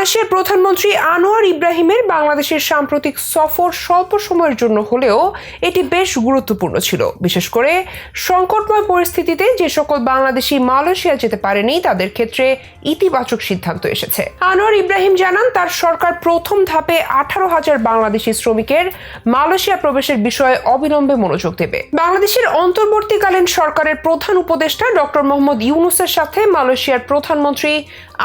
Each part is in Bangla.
মালয়েশিয়ার প্রধানমন্ত্রী আনোয়ার ইব্রাহিমের বাংলাদেশের সাম্প্রতিক সফর স্বল্প সময়ের জন্য হলেও এটি বেশ গুরুত্বপূর্ণ ছিল, বিশেষ করে সংকটময় পরিস্থিতিতে যে সকল বাংলাদেশি মালয়েশিয়া যেতে পারেনি তাদের ক্ষেত্রে ইতিবাচক সিদ্ধান্ত এসেছে। আনোয়ার ইব্রাহিম জানান, তার সরকার প্রথম ধাপে 18,000 বাংলাদেশি শ্রমিকের মালয়েশিয়া প্রবেশের বিষয়ে অবিলম্বে মনোযোগ দেবে। বাংলাদেশের অন্তর্বর্তীকালীন সরকারের প্রধান উপদেষ্টা ডক্টর মোহাম্মদ ইউনূসের সাথে মালয়েশিয়ার প্রধানমন্ত্রী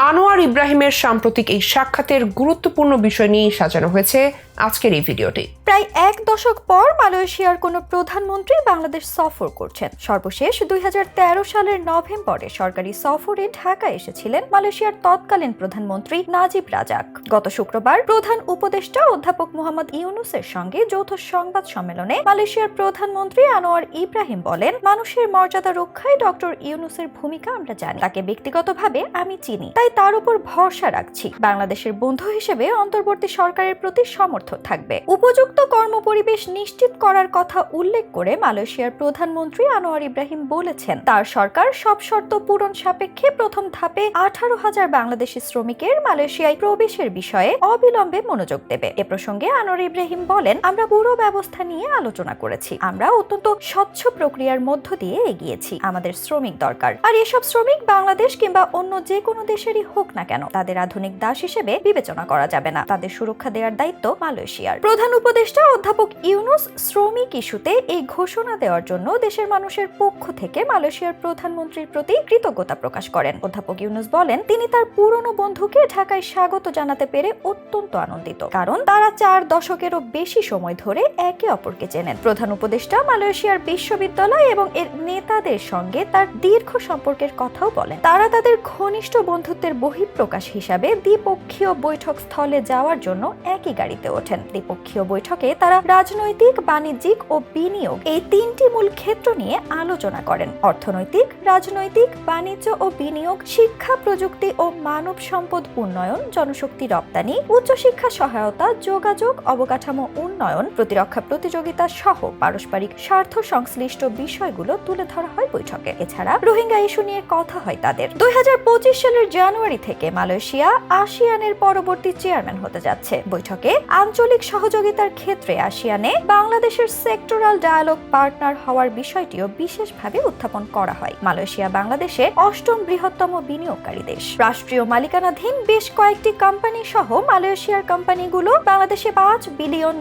আনোয়ার ইব্রাহিমের সাম্প্রতিক এই সাক্ষাতের গুরুত্বপূর্ণ বিষয় নিয়ে সাজানো হয়েছে আজকের এই ভিডিওটি। প্রায় এক দশক পর মালয়েশিয়ার কোনো প্রধানমন্ত্রী বাংলাদেশ সফর করছেন। সর্বশেষ 2013 সালের নভেম্বরে সরকারি সফরে ঢাকা এসেছিলেন মালয়েশিয়ার তৎকালীন প্রধানমন্ত্রী নাজিব রাজাক। গত শুক্রবার প্রধান উপদেষ্টা অধ্যাপক মোহাম্মদ ইউনূসের সঙ্গে যৌথ সংবাদ সম্মেলনে মালয়েশিয়ার প্রধানমন্ত্রী আনোয়ার ইব্রাহিম বলেন, মানুষের মর্যাদা রক্ষায় ডক্টর ইউনূসের ভূমিকা আমরা জানি, তাকে ব্যক্তিগতভাবে আমি চিনি, তাই তার উপর ভরসা রাখছি। বাংলাদেশের বন্ধু হিসেবে অন্তর্বর্তী সরকারের প্রতি সমর্থন থাকবে। উপযুক্ত কর্মপরিবেশ নিশ্চিত করার কথা উল্লেখ করে মালয়েশিয়ার প্রধানমন্ত্রী আনোয়ার ইব্রাহিম বলেছেন, তার সরকার সব শর্ত পূরণ সাপেক্ষে প্রথম ধাপে 18,000 বাংলাদেশি শ্রমিকের মালয়েশিয়ায় প্রবেশের বিষয়ে অবিলম্বে মনোযোগ দেবে। এ প্রসঙ্গে আনোয়ার ইব্রাহিম বলেন, আমরা পুরো ব্যবস্থা নিয়ে আলোচনা করেছি, আমরা অত্যন্ত স্বচ্ছ প্রক্রিয়ার মধ্য দিয়ে এগিয়েছি। আমাদের শ্রমিক দরকার, আর এসব শ্রমিক বাংলাদেশ কিংবা অন্য যে কোনো দেশেরই হোক না কেন, তাদের আধুনিক দাস হিসেবে বিবেচনা করা যাবে না। তাদের সুরক্ষা দেওয়ার দায়িত্ব মালয়েশিয়ার। প্রধান উপদেষ্টা অধ্যাপক ইউনূস শ্রমিক ইস্যুতে এই ঘোষণা দেওয়ার জন্য দেশের মানুষের পক্ষ থেকে মালয়েশিয়ার প্রধানমন্ত্রীর প্রতি কৃতজ্ঞতা প্রকাশ করেন। অধ্যাপক ইউনূস বলেন, তিনি তার পুরনো বন্ধুকে ঢাকায় স্বাগত জানাতে পেরে অত্যন্ত আনন্দিত, কারণ তারা 4 দশকেরও বেশি সময় ধরে একে অপরকে চেনেন। প্রধান উপদেষ্টা মালয়েশিয়ার বিশ্ববিদ্যালয় এবং এর নেতাদের সঙ্গে তার দীর্ঘ সম্পর্কের কথাও বলেন। তারা তাদের ঘনিষ্ঠ বন্ধুত্বের বহিঃপ্রকাশ হিসাবে দ্বিপক্ষীয় বৈঠক স্থলে যাওয়ার জন্য একই গাড়িতে ওঠেন। দ্বিপক্ষীয় বৈঠকে তারা রাজনৈতিক, বাণিজ্যিক ও বিনিয়োগ এই 3টি মূল ক্ষেত্র নিয়ে আলোচনা করেন। অর্থনৈতিক, রাজনৈতিক, বাণিজ্য ও বিনিয়োগ, শিক্ষা, প্রযুক্তি ও মানব সম্পদ উন্নয়ন, জনশক্তি রপ্তানি, উচ্চশিক্ষা সহায়তা, যোগাযোগ, অবকাঠামো উন্নয়ন, প্রতিরক্ষা প্রতিযোগিতা সহ পারস্পরিক স্বার্থ সংশ্লিষ্ট বিষয়গুলো তুলে ধরা হয় বৈঠকে। এছাড়া রোহিঙ্গা ইস্যু নিয়ে কথা হয় তাদের। 2025 সালের জানুয়ারি থেকে মালয়েশিয়া আসিয়ানের পরবর্তী চেয়ারম্যান হতে যাচ্ছে। বৈঠকে আঞ্চলিক সহযোগিতার ক্ষেত্রে আসিয়ানে বাংলাদেশের সেক্টরাল ডায়ালগ পার্টনার হওয়ার বিষয়টিও বিশেষভাবে উত্থাপন করা হয়। মালয়েশিয়া বাংলাদেশে 8ম বৃহত্তম বিনিয়োগকারী দেশ। রাষ্ট্রীয় মালিকানাধীন বেশ কয়েকটি কোম্পানি সহ মালয়েশিয়ার কোম্পানিগুলো বাংলাদেশে $5 বিলিয়ন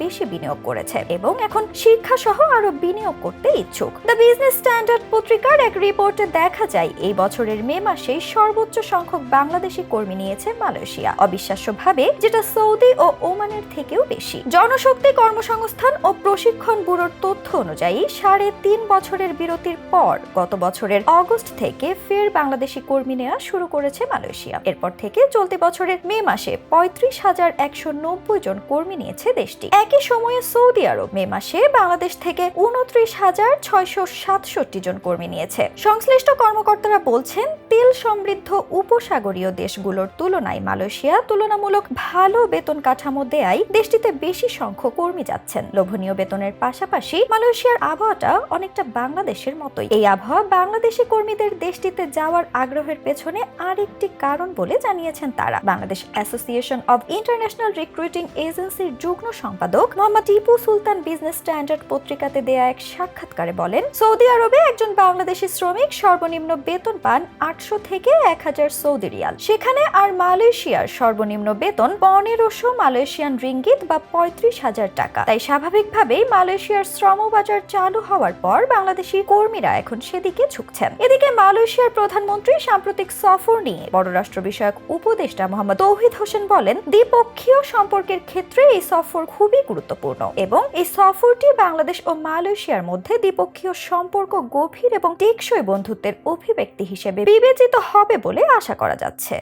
বেশি বিনিয়োগ করেছে এবং এখন শিক্ষা সহ আরো বিনিয়োগ করতে ইচ্ছুক। দ্য বিজনেস স্ট্যান্ডার্ড পত্রিকার এক রিপোর্টে দেখা যায়, এই বছরের মে মাসে সর্বোচ্চ সংখ্যক বাংলাদেশি কর্মী নিয়েছে মালয়েশিয়া, অবিশ্বাস্যভাবে যেটা সৌদি ও ওমানের থেকেও বেশি। জনশক্তি কর্মসংস্থান ও প্রশিক্ষণ ব্যুরোর তথ্য অনুযায়ী 3.5 বছরের বিরতির পর গত বছরের অগস্ট থেকে ফের বাংলাদেশি কর্মী নেওয়া শুরু করেছে মালয়েশিয়া। এরপর থেকে চলতি বছরের মে মাসে 35,190 জন কর্মী নিয়েছে দেশটি। একই সময়ে সৌদি আরব মে মাসে বাংলাদেশ থেকে 29,667 জন কর্মী নিয়েছে। সংশ্লিষ্ট কর্মকর্তারা বলছেন, তেল সমৃদ্ধ উপসাগরীয় দেশগুলোর তুলনায় মালয়েশিয়া তুলনামূলক ভালো বেতন কাঠামো দেয়ায় দেশটিতে বেশি সংখ্যক কর্মী যাচ্ছেন। লোভনীয় বেতনের পাশাপাশি মালয়েশিয়ার আবহাওয়াটা অনেকটা বাংলাদেশের মতোই। এই আবহাওয়া বাংলাদেশি কর্মীদের দেশটিতে যাওয়ার আগ্রহের পেছনে আরেকটি কারণ বলে জানিয়েছেন তারা। Bangladesh association of international recruiting এজেন্সির যুগ্ম সম্পাদক মোহাম্মদ টিপু সুলতান বিজনেস স্ট্যান্ডার্ড পত্রিকাতে দেয়া এক সাক্ষাৎকারে বলেন, সৌদি আরবে একজন বাংলাদেশি শ্রমিক সর্বনিম্ন বেতন পান 800 থেকে 1000 সৌদি রিয়াল, সেখানে আর মালয়েশিয়ার সর্বনিম্ন বেতন 1500 মালয়েশিয়ান রিঙ্গিত বা 35,000 টাকা। তাই স্বাভাবিকভাবেই মালয়েশিয়ার শ্রমবাজার চালু হওয়ার পর বাংলাদেশি কর্মীরা এখন সেদিকে ঝুঁকছেন। এদিকে মালয়েশিয়ার প্রধানমন্ত্রী সাম্প্রতিক সফর নিয়ে পররাষ্ট্র বিষয়ক উপদেষ্টা মোহাম্মদ তৌহিদ হোসেন বলেন, দ্বিপক্ষীয় সম্পর্কের ক্ষেত্রে এই সফর খুবই গুরুত্বপূর্ণ এবং এই সফরটি বাংলাদেশ ও মালয়েশিয়ার মধ্যে দ্বিপক্ষীয় সম্পর্ক গভীর এবং টেকসই বন্ধুত্বের অভিব্যক্তি হিসেবে বিবেচিত হবে বলে আশা করা যাচ্ছে।